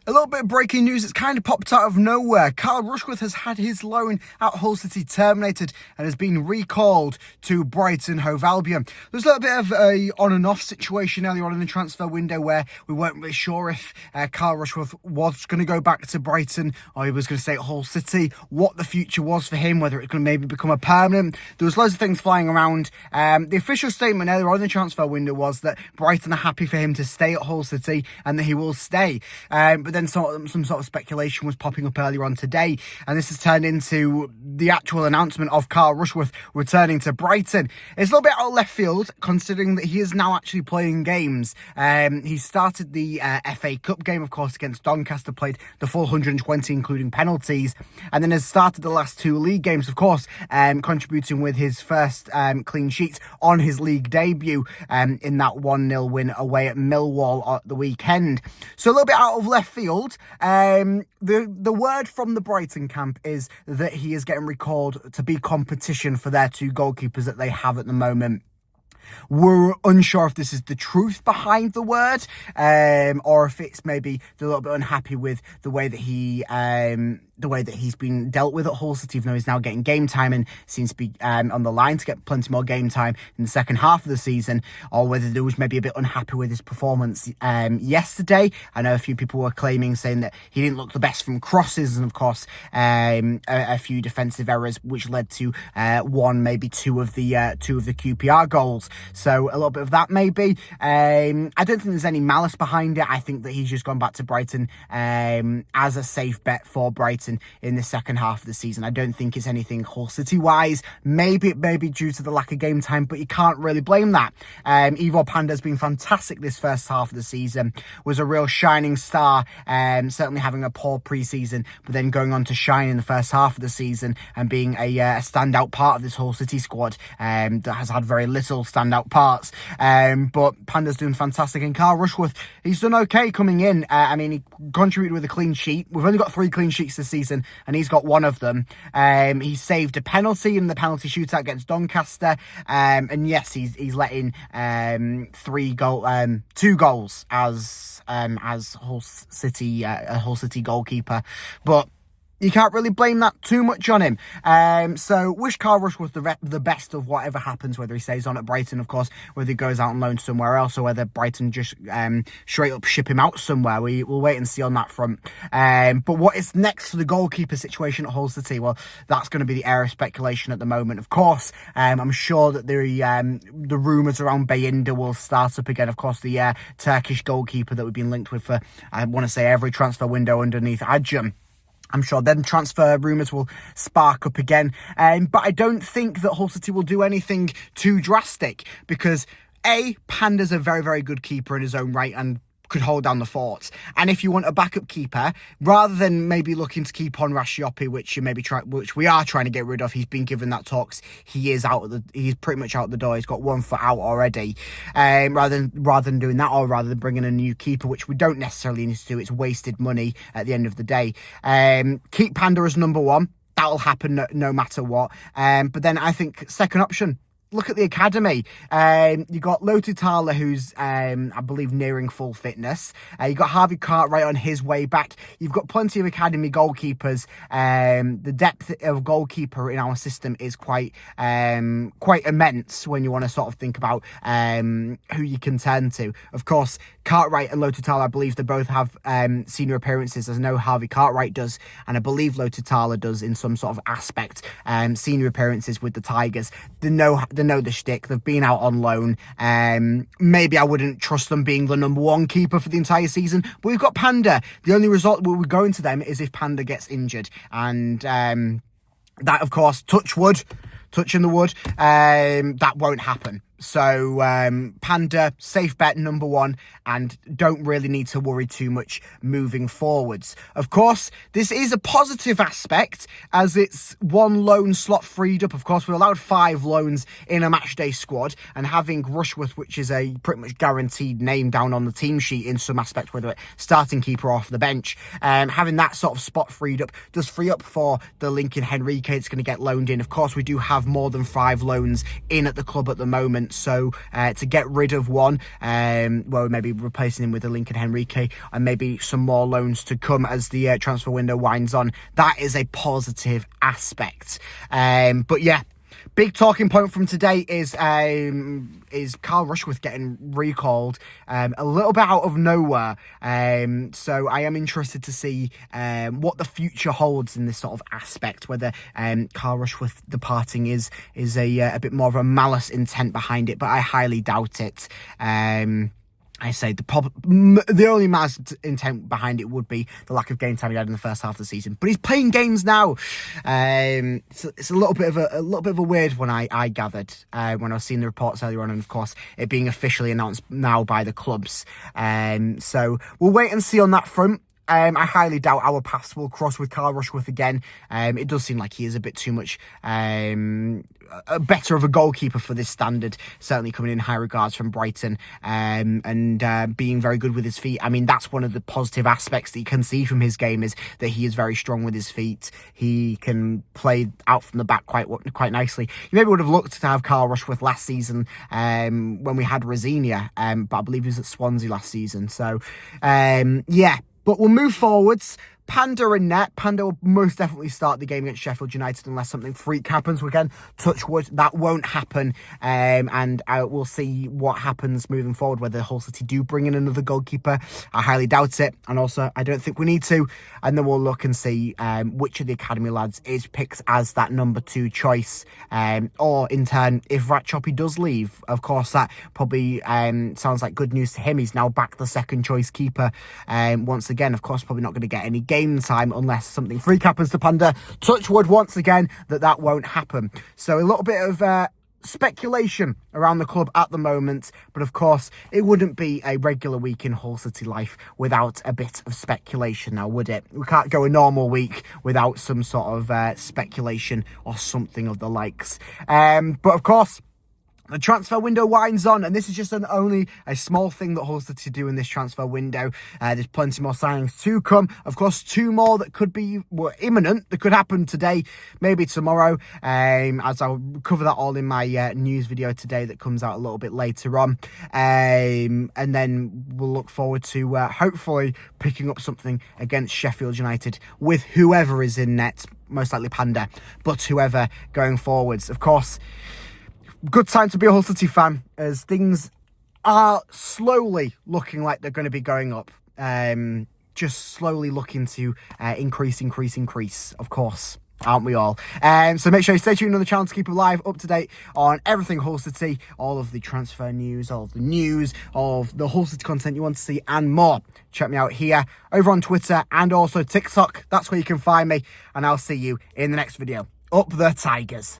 A little bit of breaking news. It's kind of popped out of nowhere. Carl Rushworth has had his loan at Hull City terminated and has been recalled to Brighton, Hove, Albion. There's a little bit of a on and off situation earlier on in the transfer window where we weren't really sure if Carl Rushworth was going to go back to Brighton or he was going to stay at Hull City, what the future was for him, whether it's going to maybe become a permanent. There was loads of things flying around. The official statement earlier on in the transfer window was that Brighton are happy for him to stay at Hull City and that he will stay. But then some sort of speculation was popping up earlier on today, and this has turned into the actual announcement of Carl Rushworth returning to Brighton. It's a little bit out of left field, considering that he is now actually playing games. He started the FA Cup game, of course, against Doncaster, played the full 120, including penalties, and then has started the last two league games, of course, contributing with his first clean sheet on his league debut in that 1-0 win away at Millwall at the weekend. So a little bit out of left field. The word from the Brighton camp is that he is getting recalled to be competition for their two goalkeepers that they have at the moment. We're unsure if this is the truth behind the word, or if it's maybe they're a little bit unhappy with the way that he's been dealt with at Hull City, even though he's now getting game time and seems to be on the line to get plenty more game time in the second half of the season, or whether they was maybe a bit unhappy with his performance yesterday. I know a few people were saying that he didn't look the best from crosses, and of course a few defensive errors which led to one, maybe two of the QPR goals. So a little bit of that maybe. I don't think there's any malice behind it. I think that he's just gone back to Brighton as a safe bet for Brighton in the second half of the season. I don't think it's anything Hull City wise. Maybe it may be due to the lack of game time, but you can't really blame that. Ivo Panda's been fantastic this first half of the season, was a real shining star, certainly having a poor pre-season, but then going on to shine in the first half of the season and being a standout part of this Hull City squad that has had very little standout parts. But Panda's doing fantastic, and Carl Rushworth, he's done okay coming in. He contributed with a clean sheet. We've only got 3 clean sheets this season, and he's got one of them. He saved a penalty in the penalty shootout against Doncaster, and yes, he's letting 2 goals as Hull City a Hull City goalkeeper, but you can't really blame that too much on him. So wish Carl Rushworth the best of whatever happens, whether he stays on at Brighton, of course, whether he goes out on loan somewhere else, or whether Brighton just straight up ship him out somewhere. We'll wait and see on that front. But what is next for the goalkeeper situation at Hull City? Well, that's going to be the area of speculation at the moment. Of course, I'm sure that the rumours around Bayindir will start up again. Of course, the Turkish goalkeeper that we've been linked with for, I want to say, every transfer window underneath Ajum. I'm sure then transfer rumours will spark up again. But I don't think that Hull City will do anything too drastic because, A, Panda's a very, very good keeper in his own right and could hold down the fort. And if you want a backup keeper, rather than maybe looking to keep on Rashioppi, which we are trying to get rid of, he's been given that talks. He's pretty much out the door. He's got 1 foot out already. Rather than doing that, or rather than bringing a new keeper, which we don't necessarily need to do, it's wasted money at the end of the day. Keep Panda as number 1. That'll happen no matter what. But then I think second option, look at the academy. You got Lotu Thala, who's, I believe, nearing full fitness. You got Harvey Cartwright on his way back. You've got plenty of academy goalkeepers. The depth of goalkeeper in our system is quite immense when you want to sort of think about who you can turn to. Of course, Cartwright and Lotu Thala, I believe they both have senior appearances, as I know Harvey Cartwright does, and I believe Lotu Thala does in some sort of aspect, senior appearances with the Tigers. They know the shtick. They've been out on loan. Maybe I wouldn't trust them being the number 1 keeper for the entire season, but we've got Panda. The only result we're going to them is if Panda gets injured, and that, of course, touch in the wood, that won't happen. So Panda, safe bet number 1, and don't really need to worry too much moving forwards. Of course, this is a positive aspect as it's 1 loan slot freed up. Of course, we're allowed 5 loans in a matchday squad, and having Rushworth, which is a pretty much guaranteed name down on the team sheet in some aspect, whether it's starting keeper or off the bench, having that sort of spot freed up does free up for the Lincoln Henrique that's going to get loaned in. Of course, we do have more than 5 loans in at the club at the moment, So to get rid of one, well, maybe replacing him with a Lincoln Henrique, and maybe some more loans to come as the transfer window winds on, that is a positive aspect. But yeah, big talking point from today is Carl Rushworth getting recalled a little bit out of nowhere. So I am interested to see what the future holds in this sort of aspect, whether Carl Rushworth departing is a bit more of a malice intent behind it, but I highly doubt it. I say the only malice intent behind it would be the lack of game time he had in the first half of the season. But he's playing games now. It's a little bit of a weird one. I gathered when I was seeing the reports earlier on, and of course it being officially announced now by the clubs. So we'll wait and see on that front. I highly doubt our paths will cross with Carl Rushworth again. It does seem like he is a bit too much better of a goalkeeper for this standard, certainly coming in high regards from Brighton, and being very good with his feet. I mean, that's one of the positive aspects that you can see from his game, is that he is very strong with his feet. He can play out from the back quite nicely. You maybe would have looked to have Carl Rushworth last season when we had Rosinia, but I believe he was at Swansea last season. So, yeah. But we'll move forwards. Panda in net. Panda will most definitely start the game against Sheffield United unless something freak happens. Again, touch wood, that won't happen. And we'll see what happens moving forward, whether Hull City do bring in another goalkeeper. I highly doubt it. And also, I don't think we need to. And then we'll look and see which of the academy lads is picked as that number 2 choice. Or in turn, if Ratchoppy does leave, of course, that probably sounds like good news to him. He's now back the second choice keeper. Once again, of course, probably not going to get any game time unless something freak happens to Panda. Touch wood once again that won't happen. So a little bit of speculation around the club at the moment, but of course it wouldn't be a regular week in Hull City life without a bit of speculation, now would it? We can't go a normal week without some sort of speculation or something of the likes. But of course, the transfer window winds on, and this is just only a small thing that Hull City do in this transfer window. There's plenty more signings to come. Of course, 2 more that could be imminent, that could happen today, maybe tomorrow, as I'll cover that all in my news video today that comes out a little bit later on. And then we'll look forward to hopefully picking up something against Sheffield United with whoever is in net, most likely Panda, but whoever going forwards. Of course, good time to be a Hull City fan, as things are slowly looking like they're going to be going up. Just slowly looking to increase, of course. Aren't we all? So make sure you stay tuned on the channel to keep alive, up to date on everything Hull City, all of the transfer news, all of the news, all of the Hull City content you want to see, and more. Check me out here, over on Twitter, and also TikTok. That's where you can find me, and I'll see you in the next video. Up the Tigers.